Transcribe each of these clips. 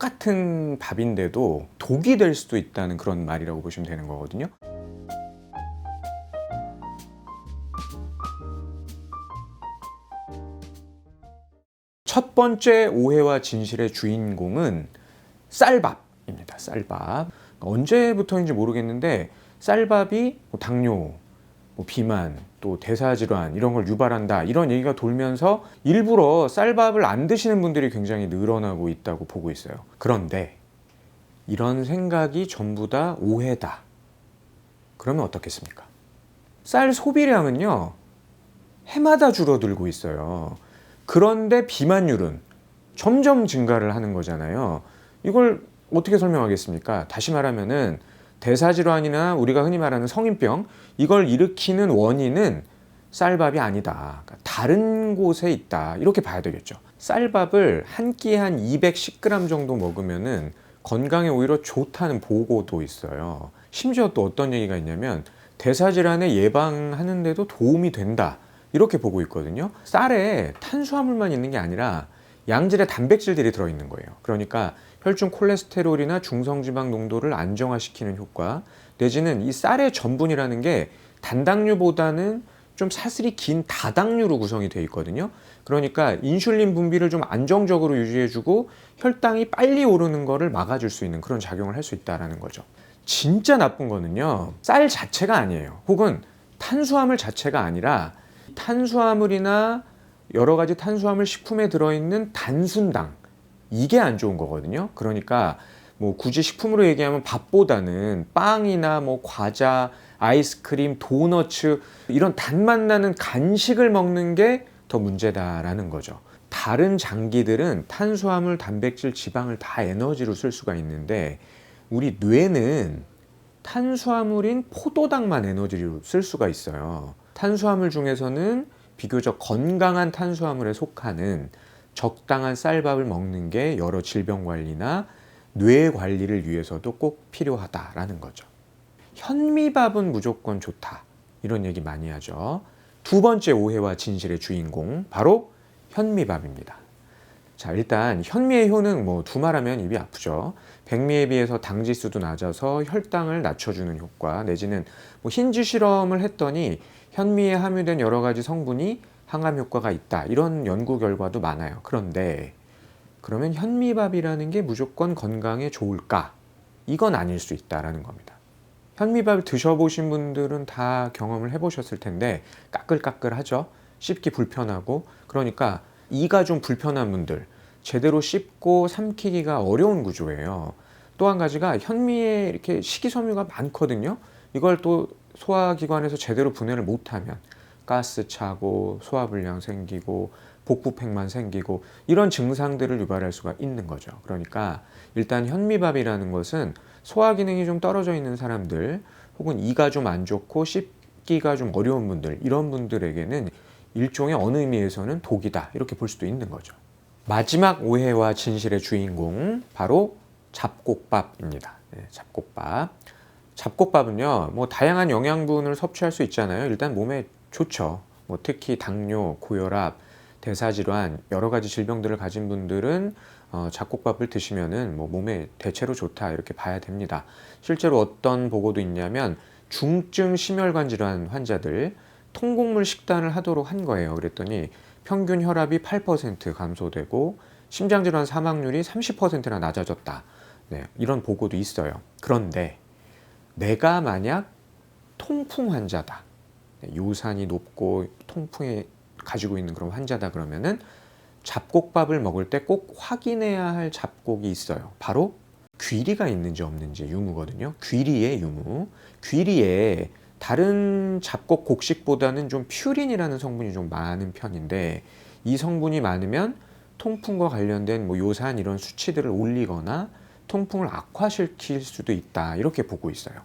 똑같은 밥인데도 독이 될 수도 있다는 그런 말이라고 보시면 되는 거거든요. 첫 번째 오해와 진실의 주인공은 쌀밥입니다. 쌀밥. 언제부터인지 모르겠는데 쌀밥이 당뇨, 비만, 또 대사질환 이런 걸 유발한다, 이런 얘기가 돌면서 일부러 쌀밥을 안 드시는 분들이 굉장히 늘어나고 있다고 보고 있어요. 그런데 이런 생각이 전부 다 오해다. 그러면 어떻겠습니까? 쌀 소비량은요, 해마다 줄어들고 있어요. 그런데 비만율은 점점 증가를 하는 거잖아요. 이걸 어떻게 설명하겠습니까? 다시 말하면은 대사질환이나 우리가 흔히 말하는 성인병, 이걸 일으키는 원인은 쌀밥이 아니다, 그러니까 다른 곳에 있다, 이렇게 봐야 되겠죠. 쌀밥을 한 끼에 한 210g 정도 먹으면은 건강에 오히려 좋다는 보고도 있어요. 심지어 또 어떤 얘기가 있냐면 대사질환에 예방하는 데도 도움이 된다, 이렇게 보고 있거든요. 쌀에 탄수화물만 있는 게 아니라 양질의 단백질들이 들어있는 거예요. 그러니까 혈중 콜레스테롤이나 중성지방 농도를 안정화시키는 효과, 내지는 이 쌀의 전분이라는 게 단당류보다는 좀 사슬이 긴 다당류로 구성이 되어 있거든요. 그러니까 인슐린 분비를 좀 안정적으로 유지해주고 혈당이 빨리 오르는 거를 막아줄 수 있는 그런 작용을 할 수 있다는 거죠. 진짜 나쁜 거는요, 쌀 자체가 아니에요. 혹은 탄수화물 자체가 아니라 탄수화물이나 여러 가지 탄수화물 식품에 들어있는 단순당, 이게 안 좋은 거거든요. 그러니까 뭐 굳이 식품으로 얘기하면 밥보다는 빵이나 뭐 과자, 아이스크림, 도너츠, 이런 단맛 나는 간식을 먹는 게 더 문제다라는 거죠. 다른 장기들은 탄수화물, 단백질, 지방을 다 에너지로 쓸 수가 있는데 우리 뇌는 탄수화물인 포도당만 에너지로 쓸 수가 있어요. 탄수화물 중에서는 비교적 건강한 탄수화물에 속하는 적당한 쌀밥을 먹는 게 여러 질병 관리나 뇌 관리를 위해서도 꼭 필요하다라는 거죠. 현미밥은 무조건 좋다, 이런 얘기 많이 하죠. 두 번째 오해와 진실의 주인공, 바로 현미밥입니다. 자, 일단 현미의 효능, 두말하면 입이 아프죠. 백미에 비해서 당지수도 낮아서 혈당을 낮춰주는 효과, 내지는 힌지 실험을 했더니 현미에 함유된 여러 가지 성분이 항암 효과가 있다, 이런 연구 결과도 많아요. 그런데 그러면 현미밥이라는 게 무조건 건강에 좋을까? 이건 아닐 수 있다라는 겁니다. 현미밥을 드셔보신 분들은 다 경험을 해보셨을 텐데 까끌까끌하죠. 씹기 불편하고, 그러니까 이가 좀 불편한 분들, 제대로 씹고 삼키기가 어려운 구조예요. 또 한 가지가 현미에 이렇게 식이섬유가 많거든요. 이걸 또 소화기관에서 제대로 분해를 못하면 가스 차고 소화불량 생기고 복부팽만 생기고 이런 증상들을 유발할 수가 있는 거죠. 그러니까 일단 현미밥이라는 것은 소화 기능이 좀 떨어져 있는 사람들, 혹은 이가 좀 안 좋고 씹기가 좀 어려운 분들, 이런 분들에게는 일종의 어느 의미에서는 독이다, 이렇게 볼 수도 있는 거죠. 마지막 오해와 진실의 주인공, 바로 잡곡밥입니다. 잡곡밥. 잡곡밥은요, 다양한 영양분을 섭취할 수 있잖아요. 일단 몸에 좋죠. 특히 당뇨, 고혈압, 대사질환, 여러 가지 질병들을 가진 분들은 잡곡밥을 드시면은 몸에 대체로 좋다, 이렇게 봐야 됩니다. 실제로 어떤 보고도 있냐면 중증 심혈관 질환 환자들 통곡물 식단을 하도록 한 거예요. 그랬더니 평균 혈압이 8% 감소되고 심장질환 사망률이 30%나 낮아졌다. 이런 보고도 있어요. 그런데 내가 만약 통풍 환자다, 요산이 높고 통풍에 가지고 있는 그런 환자다, 그러면은 잡곡밥을 먹을 때 꼭 확인해야 할 잡곡이 있어요. 바로 귀리가 있는지 없는지 유무거든요. 귀리의 유무. 귀리에 다른 잡곡 곡식보다는 좀 퓨린이라는 성분이 좀 많은 편인데, 이 성분이 많으면 통풍과 관련된 요산 이런 수치들을 올리거나 통풍을 악화시킬 수도 있다, 이렇게 보고 있어요.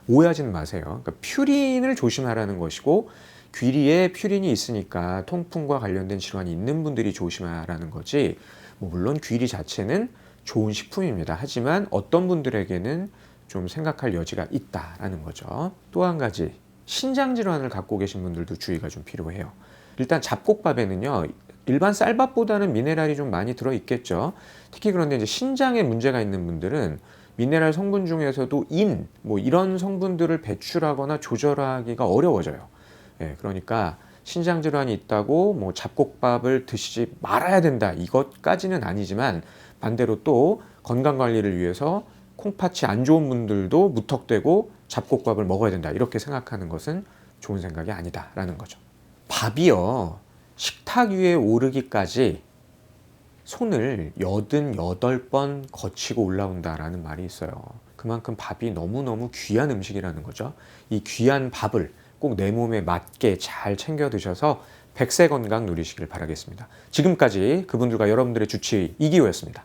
오해하지는 마세요. 그러니까 퓨린을 조심하라는 것이고, 귀리에 퓨린이 있으니까 통풍과 관련된 질환이 있는 분들이 조심하라는 거지, 물론 귀리 자체는 좋은 식품입니다. 하지만 어떤 분들에게는 좀 생각할 여지가 있다라는 거죠. 또 한 가지, 신장 질환을 갖고 계신 분들도 주의가 좀 필요해요. 일단 잡곡밥에는요, 일반 쌀밥보다는 미네랄이 좀 많이 들어있겠죠. 특히 그런데 이제 신장에 문제가 있는 분들은 미네랄 성분 중에서도 뭐 이런 성분들을 배출하거나 조절하기가 어려워져요. 예, 그러니까 신장 질환이 있다고 뭐 잡곡밥을 드시지 말아야 된다 이것까지는 아니지만, 반대로 또 건강 관리를 위해서 콩팥이 안 좋은 분들도 무턱대고 잡곡밥을 먹어야 된다 이렇게 생각하는 것은 좋은 생각이 아니다라는 거죠. 밥이요, 식탁 위에 오르기까지 손을 88번 거치고 올라온다라는 말이 있어요. 그만큼 밥이 너무너무 귀한 음식이라는 거죠. 이 귀한 밥을 꼭 내 몸에 맞게 잘 챙겨 드셔서 백세 건강 누리시길 바라겠습니다. 지금까지 그분들과 여러분들의 주치의 이기호였습니다.